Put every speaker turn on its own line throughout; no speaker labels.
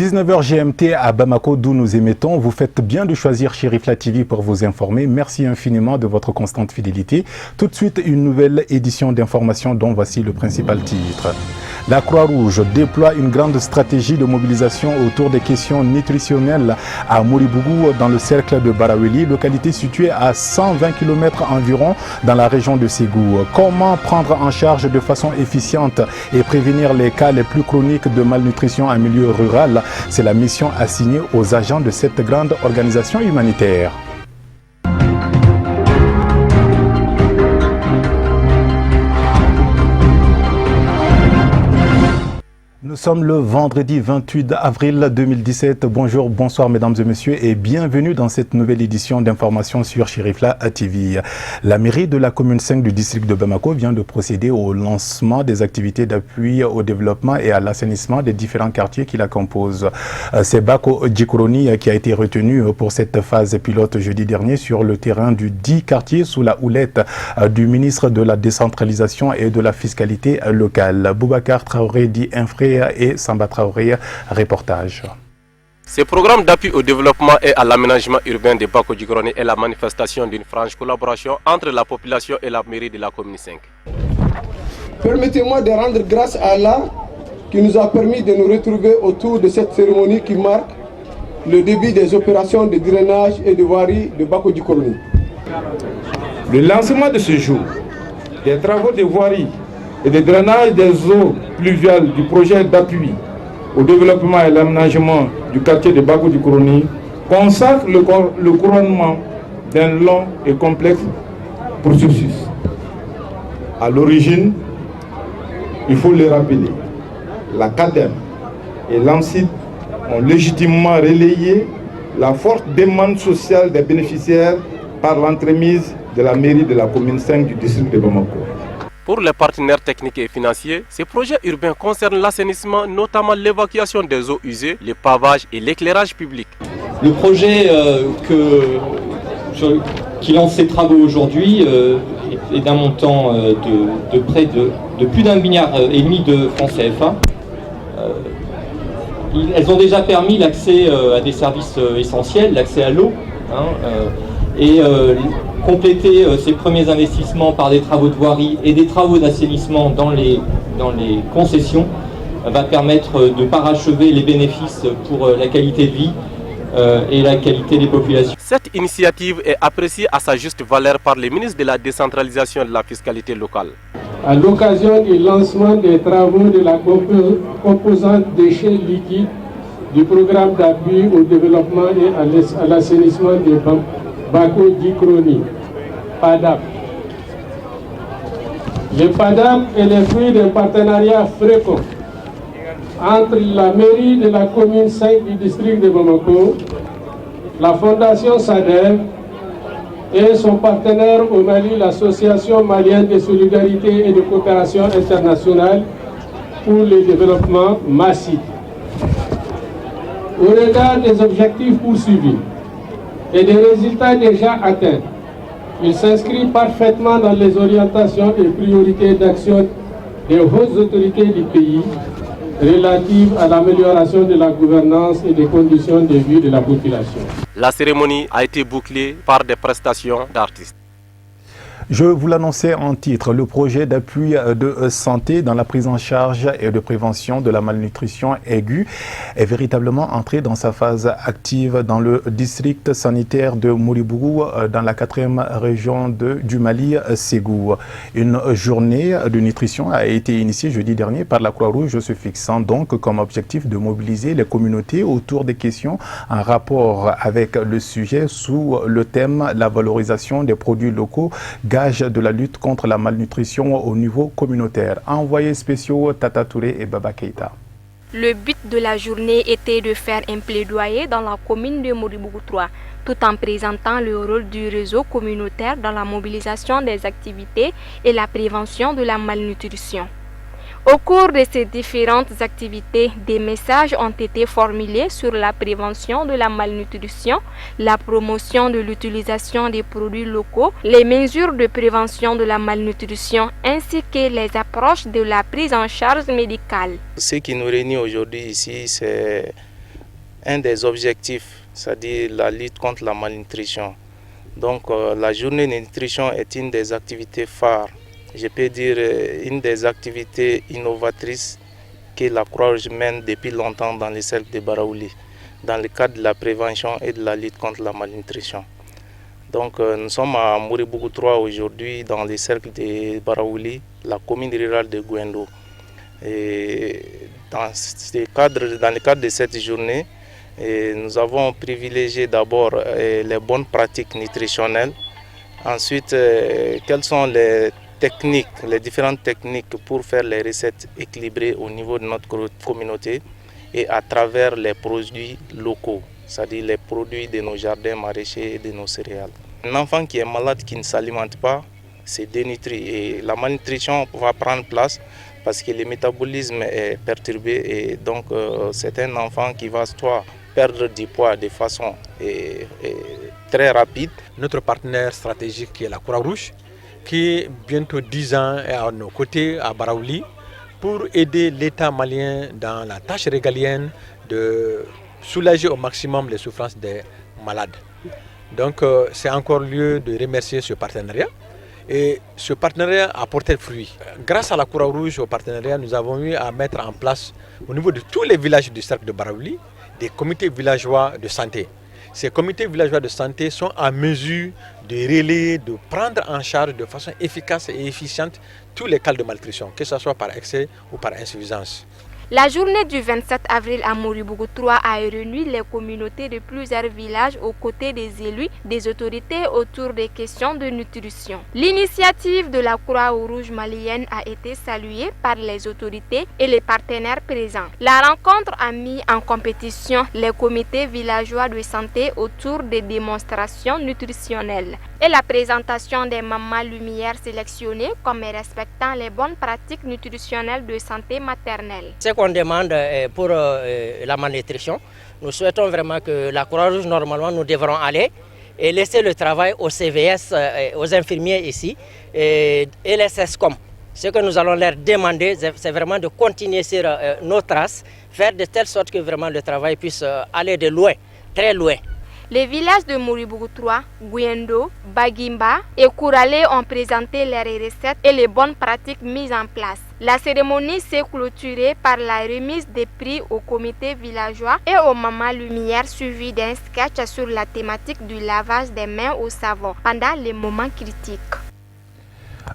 19h GMT à Bamako, d'où nous émettons. Vous faites bien de choisir Chérifla TV pour vous informer. Merci infiniment de votre constante fidélité. Tout de suite, une nouvelle édition d'information dont voici le principal titre. La Croix-Rouge déploie une grande stratégie de mobilisation autour des questions nutritionnelles à Mouribougou dans le cercle de Baraweli, localité située à 120 km environ dans la région de Ségou. Comment prendre en charge de façon efficiente et prévenir les cas les plus chroniques de malnutrition en milieu rural? C'est la mission assignée aux agents de cette grande organisation humanitaire. Nous sommes le vendredi 28 avril 2017. Bonjour, bonsoir mesdames et messieurs et bienvenue dans cette nouvelle édition d'information sur Chérifla TV. La mairie de la commune 5 du district de Bamako vient de procéder au lancement des activités d'appui au développement et à l'assainissement des différents quartiers qui la composent. C'est Bako Djikroni qui a été retenu pour cette phase pilote jeudi dernier sur le terrain du 10 quartier sous la houlette du ministre de la décentralisation et de la fiscalité locale. Boubacar Traoré dit Infré et Samba Traoré, reportage.
Ce programme d'appui au développement et à l'aménagement urbain de Bako Djikroni est la manifestation d'une franche collaboration entre la population et la mairie de la commune 5.
Permettez-moi de rendre grâce à Allah qui nous a permis de nous retrouver autour de cette cérémonie qui marque le début des opérations de drainage et de voirie de Bako Djikroni.
Le lancement de ce jour des travaux de voirie et de drainage des eaux pluviales du projet d'appui au développement et l'aménagement du quartier de Bako Djikroni consacre le couronnement d'un long et complexe processus. À l'origine, il faut le rappeler, la CADEM et l'ANSID ont légitimement relayé la forte demande sociale des bénéficiaires par l'entremise de la mairie de la commune 5 du district de Bamako.
Pour les partenaires techniques et financiers, ces projets urbains concernent l'assainissement, notamment l'évacuation des eaux usées, le pavage et l'éclairage public.
Le projet qui lance ses travaux aujourd'hui est d'un montant de près de plus d'1,5 milliard de francs CFA. Elles ont déjà permis l'accès à des services essentiels, l'accès à l'eau, compléter ces premiers investissements par des travaux de voirie et des travaux d'assainissement dans les concessions va permettre de parachever les bénéfices pour la qualité de vie et la qualité des populations.
Cette initiative est appréciée à sa juste valeur par les ministres de la décentralisation et de la fiscalité locale.
À l'occasion du lancement des travaux de la composante déchets liquides du programme d'appui au développement et à l'assainissement de Bako Djikroni, PADAP. Le PADAP est le fruit d'un partenariat fréquent entre la mairie de la commune 5 du district de Bamako, la fondation SADEV et son partenaire au Mali, l'association malienne de solidarité et de coopération internationale pour le développement massif. Au regard des objectifs poursuivis et des résultats déjà atteints, il s'inscrit parfaitement dans les orientations et priorités d'action des hautes autorités du pays relatives à l'amélioration de la gouvernance et des conditions de vie de la population.
La cérémonie a été bouclée par des prestations d'artistes.
Je vous l'annonçais en titre, le projet d'appui de santé dans la prise en charge et de prévention de la malnutrition aiguë est véritablement entré dans sa phase active dans le district sanitaire de Mouribougou, dans la 4e région du Mali, Ségou. Une journée de nutrition a été initiée jeudi dernier par la Croix-Rouge, se fixant donc comme objectif de mobiliser les communautés autour des questions en rapport avec le sujet sous le thème « La valorisation des produits locaux » de la lutte contre la malnutrition au niveau communautaire. Envoyés spéciaux Tata Touré et Baba Keïta.
Le but de la journée était de faire un plaidoyer dans la commune de Mouribougou 3, tout en présentant le rôle du réseau communautaire dans la mobilisation des activités et la prévention de la malnutrition. Au cours de ces différentes activités, des messages ont été formulés sur la prévention de la malnutrition, la promotion de l'utilisation des produits locaux, les mesures de prévention de la malnutrition ainsi que les approches de la prise en charge médicale.
Ce qui nous réunit aujourd'hui ici, c'est un des objectifs, c'est-à-dire la lutte contre la malnutrition. Donc la journée de nutrition est une des activités phares, je peux dire une des activités innovatrices que la Croix-Rouge mène depuis longtemps dans les cercles de Baraouli, dans le cadre de la prévention et de la lutte contre la malnutrition. Donc nous sommes à Mouribougou 3 aujourd'hui dans les cercles de Baraouli, la commune rurale de Gouendo. Et dans le cadre de cette journée, nous avons privilégié d'abord les bonnes pratiques nutritionnelles. Ensuite, quelles sont les différentes techniques pour faire les recettes équilibrées au niveau de notre communauté et à travers les produits locaux, c'est-à-dire les produits de nos jardins maraîchers et de nos céréales. Un enfant qui est malade, qui ne s'alimente pas, c'est dénutri et la malnutrition va prendre place parce que le métabolisme est perturbé et donc c'est un enfant qui va soit perdre du poids de façon très rapide.
Notre partenaire stratégique qui est la Croix-Rouge, qui bientôt 10 ans est à nos côtés à Baraouli pour aider l'État malien dans la tâche régalienne de soulager au maximum les souffrances des malades. Donc c'est encore lieu de remercier ce partenariat. Et ce partenariat a porté fruit. Grâce à la Croix-Rouge, au partenariat, nous avons eu à mettre en place au niveau de tous les villages du cercle de Baraouli des comités villageois de santé. Ces comités villageois de santé sont à mesure de relayer, de prendre en charge de façon efficace et efficiente tous les cas de malnutrition, que ce soit par excès ou par insuffisance.
La journée du 27 avril à Mouribougou 3 a réuni les communautés de plusieurs villages aux côtés des élus, des autorités autour des questions de nutrition. L'initiative de la Croix-Rouge malienne a été saluée par les autorités et les partenaires présents. La rencontre a mis en compétition les comités villageois de santé autour des démonstrations nutritionnelles et la présentation des mamans lumière sélectionnées comme respectant les bonnes pratiques nutritionnelles de santé maternelle.
Ce qu'on demande pour la malnutrition, nous souhaitons vraiment que la Croix-Rouge, normalement, nous devrons aller et laisser le travail aux CVS, aux infirmiers ici et les SESCOM. Ce que nous allons leur demander, c'est vraiment de continuer sur nos traces, faire de telle sorte que vraiment le travail puisse aller de loin, très loin.
Les villages de Mouribougou 3, Gouendo, Bagimba et Kouralé ont présenté leurs recettes et les bonnes pratiques mises en place. La cérémonie s'est clôturée par la remise des prix aux comités villageois et aux mamans lumière suivi d'un sketch sur la thématique du lavage des mains au savon pendant les moments critiques.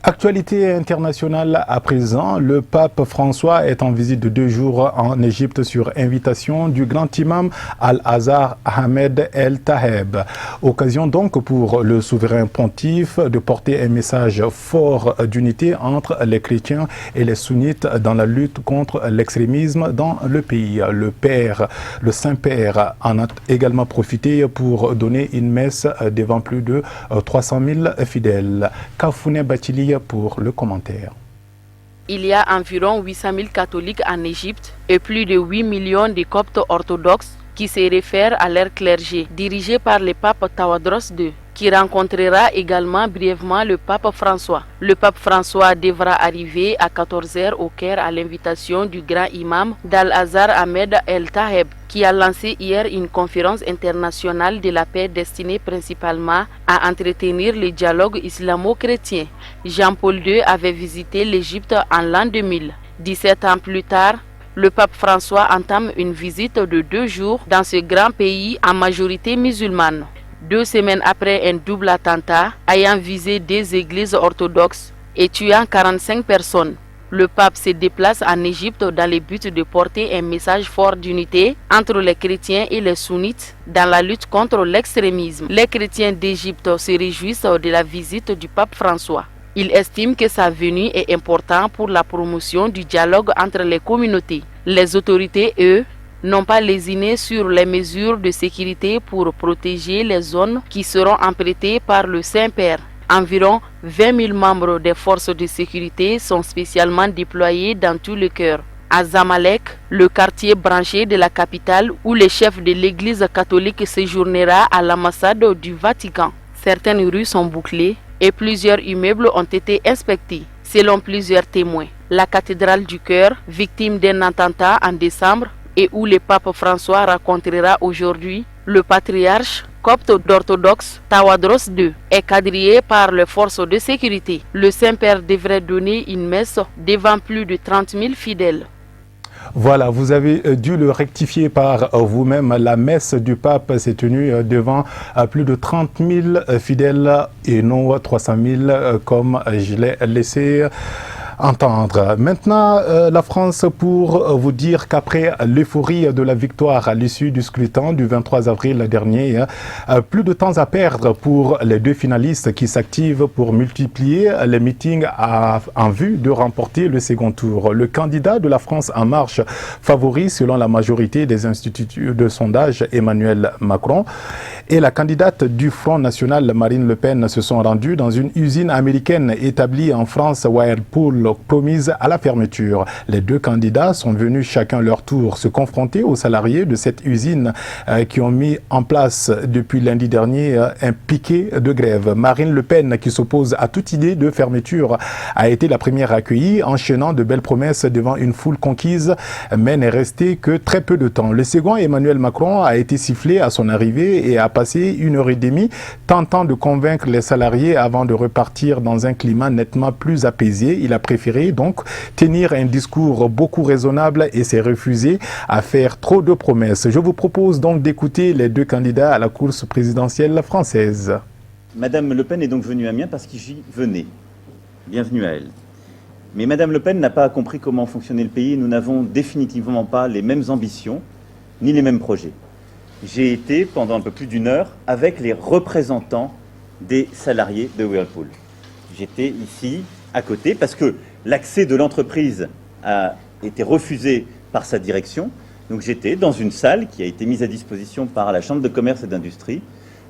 Actualité internationale à présent, le pape François est en visite de 2 jours en Égypte sur invitation du grand imam Al-Azhar Ahmed El-Taheb. Occasion donc pour le souverain pontife de porter un message fort d'unité entre les chrétiens et les sunnites dans la lutte contre l'extrémisme dans le pays. Le Saint-Père en a également profité pour donner une messe devant plus de 300 000 fidèles. Kafouné Batili pour le commentaire.
Il y a environ 800 000 catholiques en Égypte et plus de 8 millions de coptes orthodoxes qui se réfèrent à leur clergé, dirigé par le pape Tawadros II, qui rencontrera également brièvement le pape François. Le pape François devra arriver à 14h au Caire à l'invitation du grand imam d'Al-Azhar Ahmed El-Taheb, qui a lancé hier une conférence internationale de la paix destinée principalement à entretenir le dialogue islamo-chrétien. Jean-Paul II avait visité l'Égypte en l'an 2000. 17 ans plus tard, le pape François entame une visite de 2 jours dans ce grand pays en majorité musulmane. 2 semaines après un double attentat ayant visé des églises orthodoxes et tuant 45 personnes, le pape se déplace en Égypte dans le but de porter un message fort d'unité entre les chrétiens et les sunnites dans la lutte contre l'extrémisme. Les chrétiens d'Égypte se réjouissent de la visite du pape François. Ils estiment que sa venue est importante pour la promotion du dialogue entre les communautés. Les autorités, eux, n'ont pas lésiné sur les mesures de sécurité pour protéger les zones qui seront empruntées par le Saint-Père. Environ 20 000 membres des forces de sécurité sont spécialement déployés dans tout le cœur. À Zamalek, le quartier branché de la capitale où le chef de l'église catholique séjournera à l'ambassade du Vatican. Certaines rues sont bouclées et plusieurs immeubles ont été inspectés. Selon plusieurs témoins, la cathédrale du cœur, victime d'un attentat en décembre, et où le pape François rencontrera aujourd'hui le patriarche copte d'orthodoxe Tawadros II est quadrillé par les forces de sécurité. Le Saint-Père devrait donner une messe devant plus de 30 000 fidèles.
Voilà, vous avez dû le rectifier par vous-même. La messe du pape s'est tenue devant plus de 30 000 fidèles et non 300 000 comme je l'ai laissé entendre. Maintenant, la France, pour vous dire qu'après l'euphorie de la victoire à l'issue du scrutin du 23 avril dernier, plus de temps à perdre pour les deux finalistes qui s'activent pour multiplier les meetings en vue de remporter le second tour. Le candidat de la France en marche favori selon la majorité des instituts de sondage, Emmanuel Macron, et la candidate du Front National, Marine Le Pen, se sont rendus dans une usine américaine établie en France, Whirlpool, promise à la fermeture. Les deux candidats sont venus chacun leur tour se confronter aux salariés de cette usine qui ont mis en place depuis lundi dernier un piquet de grève. Marine Le Pen, qui s'oppose à toute idée de fermeture, a été la première accueillie, enchaînant de belles promesses devant une foule conquise, mais n'est resté que très peu de temps. Le second, Emmanuel Macron, a été sifflé à son arrivée et a passé 1h30 tentant de convaincre les salariés avant de repartir dans un climat nettement plus apaisé. Il a préféré donc tenir un discours beaucoup raisonnable et s'est refusé à faire trop de promesses. Je vous propose donc d'écouter les deux candidats à la course présidentielle française.
Madame Le Pen est donc venue à Amiens parce que j'y venais. Bienvenue à elle. Mais Madame Le Pen n'a pas compris comment fonctionnait le pays. Nous n'avons définitivement pas les mêmes ambitions ni les mêmes projets. J'ai été pendant un peu plus d'une heure avec les représentants des salariés de Whirlpool. J'étais ici à côté parce que l'accès de l'entreprise a été refusé par sa direction. Donc j'étais dans une salle qui a été mise à disposition par la Chambre de commerce et d'industrie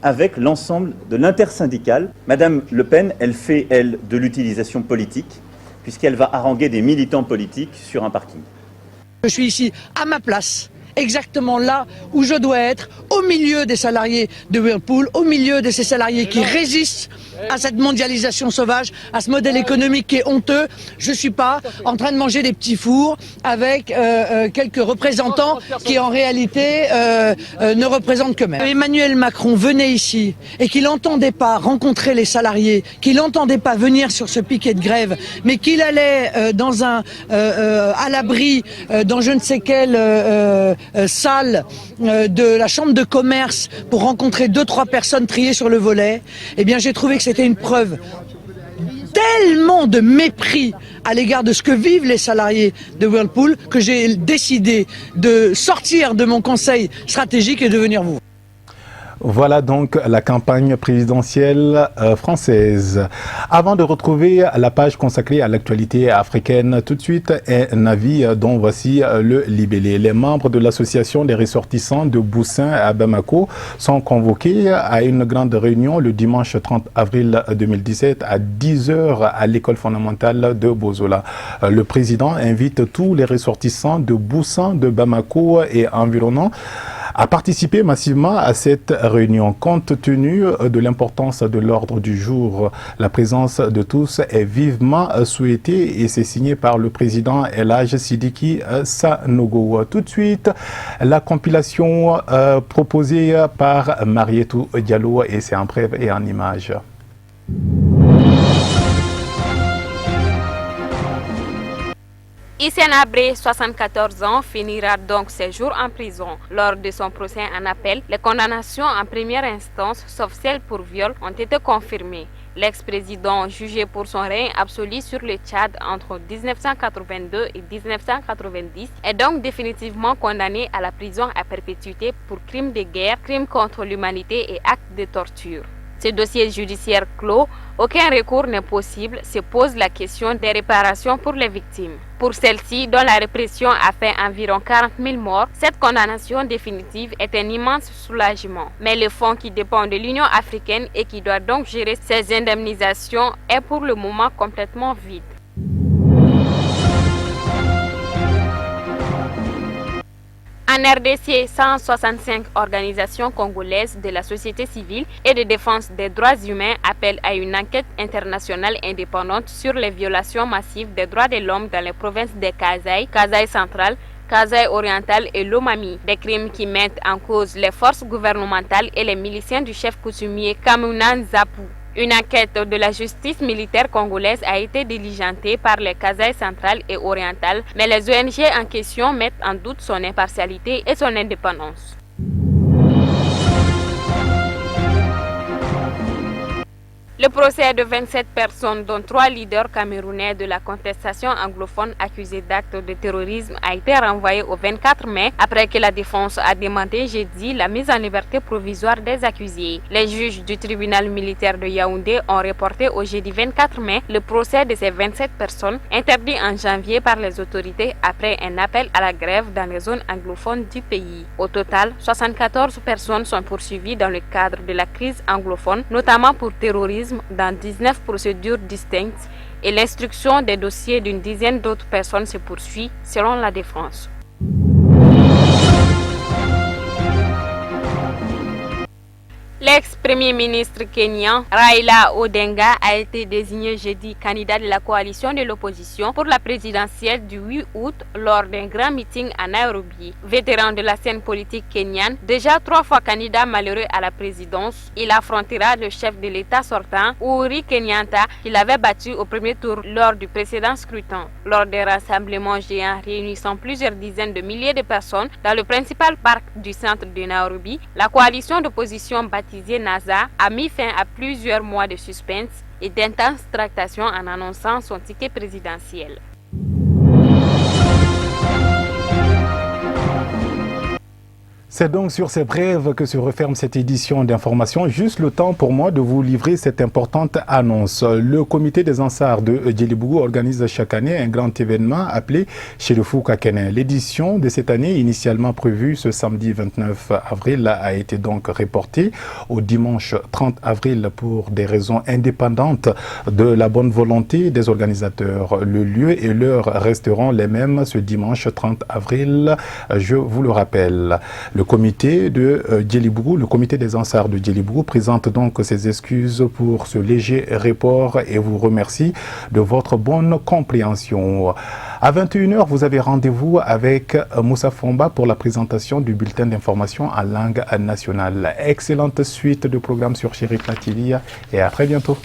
avec l'ensemble de l'intersyndicale. Madame Le Pen, elle fait, elle, de l'utilisation politique puisqu'elle va haranguer des militants politiques sur un parking.
Je suis ici à ma place, exactement là où je dois être, au milieu des salariés de Whirlpool, au milieu de ces salariés qui résistent à cette mondialisation sauvage, à ce modèle économique qui est honteux. Je ne suis pas en train de manger des petits fours avec quelques représentants qui en réalité ne représentent que même. Emmanuel Macron venait ici et qu'il n'entendait pas rencontrer les salariés, qu'il n'entendait pas venir sur ce piquet de grève, mais qu'il allait à l'abri dans je ne sais quelle salle de la chambre de commerce pour rencontrer 2-3 personnes triées sur le volet, eh bien j'ai trouvé que c'était une preuve tellement de mépris à l'égard de ce que vivent les salariés de Whirlpool que j'ai décidé de sortir de mon conseil stratégique et de venir vous voir.
Voilà donc la campagne présidentielle française. Avant de retrouver la page consacrée à l'actualité africaine, tout de suite un avis dont voici le libellé. Les membres de l'association des ressortissants de Boussin à Bamako sont convoqués à une grande réunion le dimanche 30 avril 2017 à 10h à l'école fondamentale de Bozola. Le président invite tous les ressortissants de Boussin, de Bamako et environnants à participer massivement à cette réunion. Compte tenu de l'importance de l'ordre du jour, la présence de tous est vivement souhaitée et c'est signé par le président El Hadj Sidiki Sanogo. Tout de suite, la compilation proposée par Marietou Diallo et c'est en bref et en images.
Hissène Habré, 74 ans, finira donc ses jours en prison. Lors de son procès en appel, les condamnations en première instance, sauf celle pour viol, ont été confirmées. L'ex-président, jugé pour son règne absolu sur le Tchad entre 1982 et 1990, est donc définitivement condamné à la prison à perpétuité pour crimes de guerre, crimes contre l'humanité et actes de torture. Ce dossier judiciaire clos, aucun recours n'est possible, se pose la question des réparations pour les victimes. Pour celles-ci, dont la répression a fait environ 40 000 morts, cette condamnation définitive est un immense soulagement. Mais le fonds qui dépend de l'Union africaine et qui doit donc gérer ces indemnisations est pour le moment complètement vide. En RDC, 165 organisations congolaises de la société civile et de défense des droits humains appellent à une enquête internationale indépendante sur les violations massives des droits de l'homme dans les provinces de Kasai, Kasai central, Kasaï oriental et Lomami. Des crimes qui mettent en cause les forces gouvernementales et les miliciens du chef coutumier Kamounan Zapou. Une enquête de la justice militaire congolaise a été diligentée par les Kasaï centrales et orientales, mais les ONG en question mettent en doute son impartialité et son indépendance. Le procès de 27 personnes, dont 3 leaders camerounais de la contestation anglophone accusés d'actes de terrorisme, a été renvoyé au 24 mai après que la défense a demandé jeudi la mise en liberté provisoire des accusés. Les juges du tribunal militaire de Yaoundé ont reporté au jeudi 24 mai le procès de ces 27 personnes interdit en janvier par les autorités après un appel à la grève dans les zones anglophones du pays. Au total, 74 personnes sont poursuivies dans le cadre de la crise anglophone, notamment pour terrorisme, dans 19 procédures distinctes, et l'instruction des dossiers d'une dizaine d'autres personnes se poursuit selon la défense. L'ex-premier ministre kenyan Raila Odinga a été désigné jeudi candidat de la coalition de l'opposition pour la présidentielle du 8 août lors d'un grand meeting à Nairobi. Vétéran de la scène politique kenyane, déjà 3 fois candidat malheureux à la présidence, il affrontera le chef de l'État sortant, Uhuru Kenyatta, qu'il avait battu au premier tour lors du précédent scrutin. Lors des rassemblements géants réunissant plusieurs dizaines de milliers de personnes dans le principal parc du centre de Nairobi, la coalition d'opposition baptisée NASA a mis fin à plusieurs mois de suspense et d'intenses tractations en annonçant son ticket présidentiel.
C'est donc sur ces brèves que se referme cette édition d'information. Juste le temps pour moi de vous livrer cette importante annonce. Le comité des Ansars de Djelibougou organise chaque année un grand événement appelé Chez le Fouka Kenen. L'édition de cette année, initialement prévue ce samedi 29 avril, a été donc reportée au dimanche 30 avril pour des raisons indépendantes de la bonne volonté des organisateurs. Le lieu et l'heure resteront les mêmes ce dimanche 30 avril, je vous le rappelle. Le comité de Djelibougou, le comité des Ansars de Djelibougou présente donc ses excuses pour ce léger report et vous remercie de votre bonne compréhension. À 21h, vous avez rendez-vous avec Moussa Fomba pour la présentation du bulletin d'information en langue nationale. Excellente suite de programmes sur Chérifla TV et à très bientôt.